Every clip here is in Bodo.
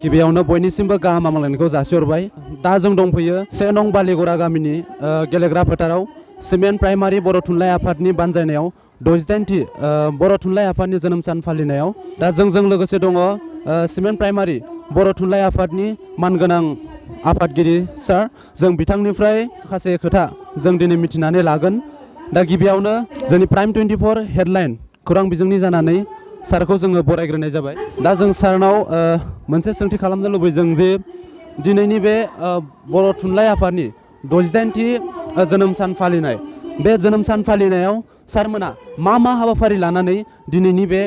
गिबियावनो बयनिसिमबो गाहाम हामलायनायखौ जासिहरबाय। दा जों दंफैयो 1 नं बालिगरा गामिनि गेलेग्रा फोथाराव सिमेन्ट प्राइमारि बर' थुनलाइ आफादनि बानजायनायाव 68थि बर' थुनलाइ आफादनि जोनोम सान फालिनायाव दा जोंजों लोगोसे दङ सिमेन्ट प्राइमारि बर' थुनलाइ आफादनि मानगोनां आफादगिरि सार। जों बिथांनिफ्राय माखासे खोथा जों दिनै मिथिनानै लागोन। दा गिबियावनो जोंनि प्राइम 24 हेडलाइन खौरां बिजोंनि जानानै सारखौ जोङो बरायग्रोनाय जाबाय। दा जों सारनाव मोनसे सोंथि खालामनो लुबैदों जे दिनैनि बे बर' थुनलाइ आफादनि 68थि जोनोम सान फालिनाय, बे जोनोम सान फालिनायाव सारमोना मा हाबाफारि लानानै दिनैनि बे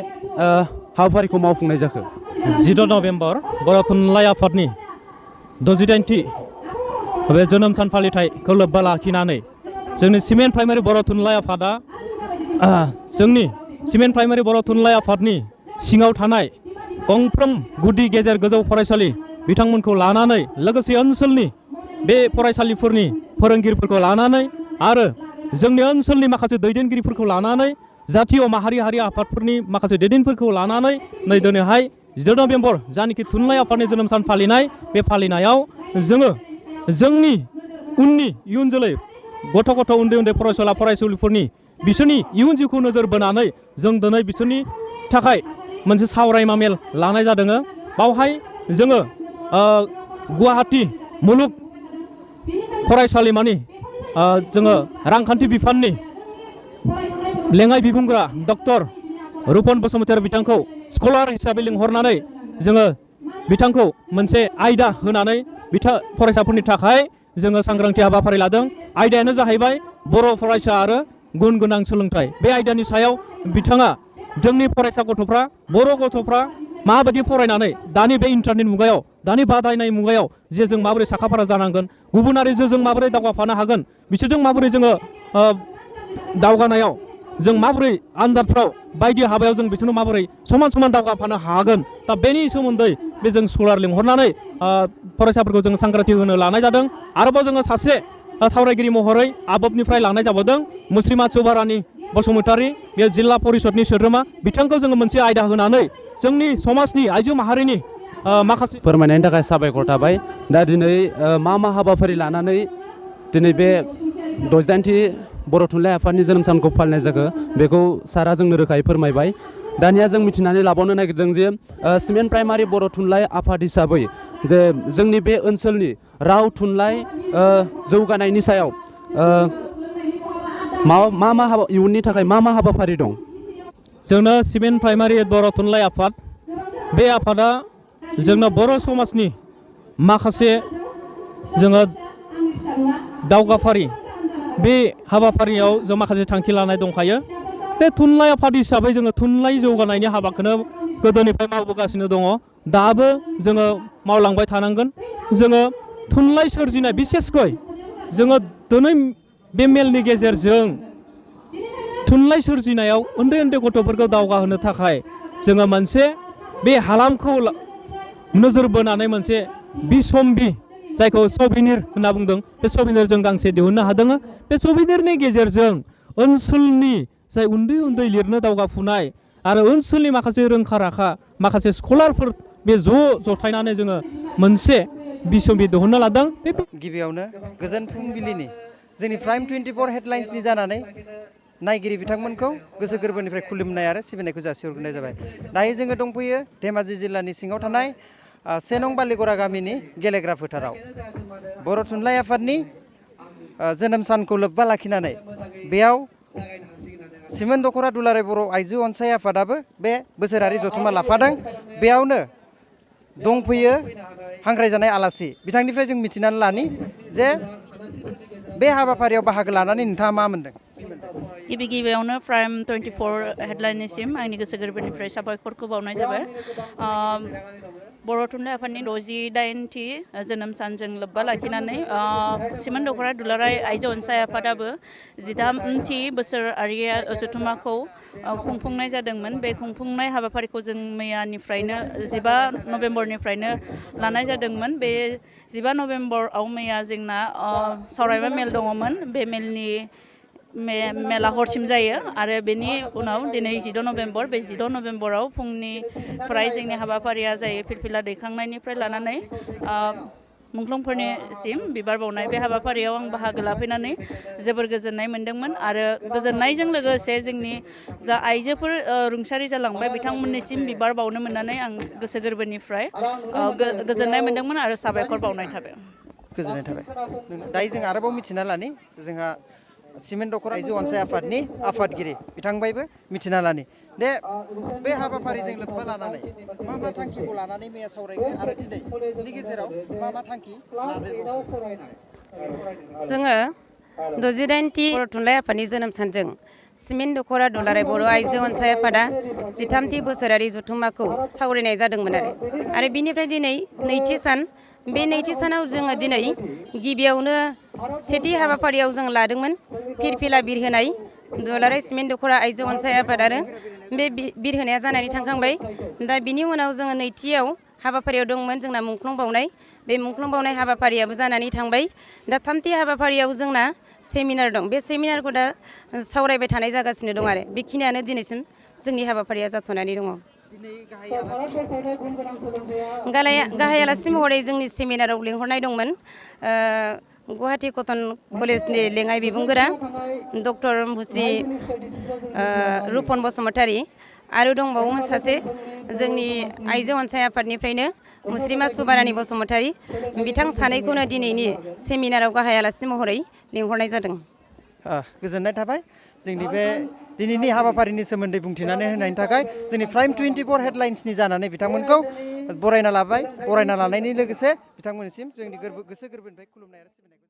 हाबाफारिखौ मावफुंनाय जाखो? 10 नभेम्बर बर' थुनलाइ आफादनि 68थि बे जोनोम सान फालिथायखौ लोब्बा लाखिनानै जोंनि सिमेन्ट प्राइमारि बर' थुनलाइ आफादा जोंनि सिमेन्ट प्राइमारि बर' थुनलाइ आफादनि सिङाव थानाय गंफ्रोम गुदि गेजेर गोजौ फरायसालि बिथांमोनखौ लानानै लोगोसे ओनसोलनि बे फरायसालिफोरनि फोरोंगिरिफोरखौ लानानै आरो जोंनि ओनसोलनि माखासे दैदेनगिरिफोरखौ लानानै जातीय माहारियारि आफादफोरनि माखासे दैदेनफोरखौ लानानै नै दिनैहाय 10 नभेम्बर जानिखि थुनलाइ आफादनि जोनोम सान फालिनाय, बे फालिनायाव जोङो जोंनि उननि इयुन जोलै गथ' उन्दै फरायसुला फरायसुलिफोरनि बिसोरनि इयुन जिउखौ नोजोर बोनानै जों दिनै बिसोरनि थाखाय मोनसे सावरायमा मेल लानाय जादों। बावहाय जोङो गुवाहाटी मुलुग फरायसालिमानि जोङो रांखान्थि बिफाननि लेङाइ बिबुंग्रा डक्टर रुपन बसुमतारी बिथांखौ स्कलार हिसाबै लिंहरनानै जोङो बिथांखौ मोनसे आयदा होनानै फरायसाफोरनि थाखाय जोङो सांग्रांथि हाबाफारि लादों। आयदायानो जाहैबाय बर' फरायसा आरो गुन गोनां सोलोंथाइ। बे आयदानि सायाव बिथाङा जोंनि फरायसा गथ'फ्रा, बर' गथ'फ्रा माबायदि फरायनानै दानि बे इन्टारनेट मुगायाव, दानि बादायनाय मुगायाव जे जों माबोरै साखाफारा जानांगोन, गुबुनारिजों जों माबोरै दावगाफानो हागोन, बिसोरजों माबोरै जोङो दावगानायाव जों माबोरै आनजादफ्राव बायदि हाबायाव जों बिसोरनो माबोरै समान दावगाफानो हागोन, दा बेनि सोमोन्दै बे जों स्कलार लिंहरनानै फरायसाफोरखौ जों सांग्रांथि होनो लानाय जादों। आरोबाव जोङो सासे सावरायगिरि महरै आबबनिफ्राय लानाय जाबावदों मुस्रिमा चौबारानि बसुमतारी, बे जिल्ला परिषदनि सोद्रोमा। बिथांखौ जोङो मोनसे आयदा होनानै जोंनि समाजनि आइजो माहारिनि माखासे फोरमायनायनि थाखाय साबायखर थाबाय। दा दिनै मा हाबाफारि लानानै दिनै बे 68थि बर' थुनलाइ आफादनि जोनोम सानखौ फालिनाय जाखो बेखौ सारा जोंनो रोखायै फोरमायबाय। दानिया जों मिथिनानै लाबावनो नागिरदों जे सिमेन्ट प्राइमारि बर' थुनलाइ आफाद हिसाबै जे जोंनि बे ओनसोलनि राव थुनलाइ जौगानायनि सायाव इयुननि थाखाय मा हाबाफारि दं? जोंनो सिमेन्ट प्राइमारि बर' थुनलाइ आफाद, बे आफादा जोंनो बर' समाजनि माखासे जोङो दावगाफारि, बे हाबाफारियाव जों माखासे थांखि लानाय दंखायो। बे थुनलाइ आफाद हिसाबै जोङो थुनलाइ जौगानायनि हाबाखौनो गोदोनिफ्राय मावबोगासिनो दङ, दाबो जोङो मावलांबाय थानांगोन। जोङो थुनलाइ सोरजिनाय, बिसेसकै जोङो दिनै बे मेलनि गेजेरजों थुनलाइ सोरजिनायाव उन्दै गथ'फोरखौ दावगाहोनो थाखाय जोङो मोनसे बे हालामखौ नोजोर बोनानै मोनसे बिसम्बि, जायखौ सबिनिर होनना बुंदों, बे सबिनिर जों गांसे दिहुननो हादों। बे सबिनिरनि गेजेरजों ओनसोलनि जाय उन्दै लिरनो दावगाफुनाय आरो ओनसोलनि माखासे रोंखा राखा माखासे स्कलारफोर बे जथायनानै जोङो मोनसे बिसम्बि दिहुननो लादों। गिबियावनो गोजोन फुंबिलिनि जोंनि प्राइम 24 हेडलाइन्सनि जानानै नायगिरि बिथांमोनखौ गोसो गोरबोनिफ्राय खुलुमनाय आरो सिबिनायखौ जासिहरग्रोनाय जाबाय। दायो जोङो दंफैयो धेमाजि जिल्लानि सिङाव थानाय 1 नं बालिगरा गामिनि गेलेग्रा फोथाराव। बर' थुनलाइ आफादनि जोनोम सानखौ लोब्बा लाखिनानै बेयाव सिमेन्ट दख'रा दुलाराय बर' आइजो अनसाय आफादाबो बे बोसोरारि जथुम्मा लाफादों। बेयावनो दंफैयो हांख्रायजानाय आलासि। बिथांनिफ्राय जों मिथिनानै लानि जे बे हाबाफारियाव बाहागो लानानै नोंथाङा मा मोनदों? गिबियावनो प्राइम 24 हेडलाइननिसिम आंनि गोसो गोरबोनिफ्राय साबायखरखौ बावनाय जाबाय। बर' थुनलाइ आफादनि 68थि जोनोम सानजों लोब्बा लाखिनानै सिमेन्ट दख'रा दुलाराय आइजो अनसाय आफादाबो 13थि बोसोरारि जथुम्माखौ खुंफुंनाय जादोंमोन। बे खुंफुंनाय हाबाफारिखौ जों मैयानिफ्रायनो 15 नभेम्बरनिफ्रायनो लानाय जादोंमोन। बे 15 नभेम्बराव मैया जोंना सावरायमा मेल दङमोन। बे मेलनि मेला हरसिम जायो आरो बेनि उनाव दिनै 14 नभेम्बर बे 14 नभेम्बराव फुंनिफ्राय जोंनि हाबाफारिया जायो फिरफिला दैखांनायनिफ्राय लानानै मुंख्लंफोरनिसिम बिबार बावनाय बे हाबाफारियाव आं बाहागो लाफैनानै जोबोर गोजोननाय मोन्दोंमोन आरो गोजोननायजों लोगोसे जोंनि जा आइजोफोर रुंसारि जालांबाय बिथांमोननिसिम बिबार बावनो मोननानै आं गोसो गोरबोनिफ्राय गोजोननाय मोन्दोंमोन आरो साबायखर बावनाय थाबाय। गोजोननाय थाबाय। दायो जों आरोबाव मिथिना लानि जोंहा सिमेन्ट दख'रा आइजो अनसाय आफादनि आफादगिरि बिथांबायबो मिथिना लानि दे बे हाबाफारिजों लोब्बा लानानै मा मा थांखिखौ लानानै मैया सावरायगोन आरो दिनैनि गेजेराव मा मा थांखि जोङो 68थि बर' थुनलाइ आफादनि जोनोम सानजों सिमेन्ट दख'रा दुलाराय बर' आइजो अनसाय आफादा 13थि बोसोरारि जथुम्माखौ सावरायनाय जादोंमोन आरो बिनिफ्राय दिनै नैथि सान बे नैथि सानाव जोङो दिनै गिबियावनो सेथि हाबाफारियाव जों लादोंमोन फिरफिला बिरहोनाय दुलाराय सिमेन्ट दख'रा आइजो अनसाय आफाद आरो बे बिरहोनाया जानानै थांखांबाय दा बिनि उनाव जोङो नैथियाव हाबाफारियाव दंमोन जोंना मुंख्लं बावनाय बे मुंख्लं बावनाय हाबाफारियाबो जानानै थांबाय दा थामथि हाबाफारियाव जोंना सेमिनार दं बे सेमिनारखौ दा सावरायबाय थानाय जागासिनो दं आरो बेखिनियानो दिनैसिम जोंनि हाबाफारिया जाथ'नानै दङ। गाहाय आलासि महरै जोंनि सेमिनाराव लिंहरनाय दंमोन गुवाहाटी कटन कलेजनि लेङाइ बिबुंगोरा डक्टर मुस्रि रुपन बसुमतारी आरो दंबावोमोन सासे जोंनि आइजो अनसाय आफादनिफ्रायनो मुस्रिमा सुबारानि बसुमतारी बिथां सानैखौनो दिनैनि सेमिनाराव गाहाय आलासि महरै लिंहरनाय जादों। गोजोननाय थाबाय जोंनि बे दिनैनि हाबाफारिनि सोमोन्दै बुंथिनानै होनायनि थाखाय जोंनि प्राइम 24 हेडलाइन्सनि जानानै बिथांमोनखौ बरायना लानायनि लोगोसे बिथांमोननिसिम जोंनि गोसो गोरबोनिफ्राय खुलुमनाय आरो सिबिनायखौ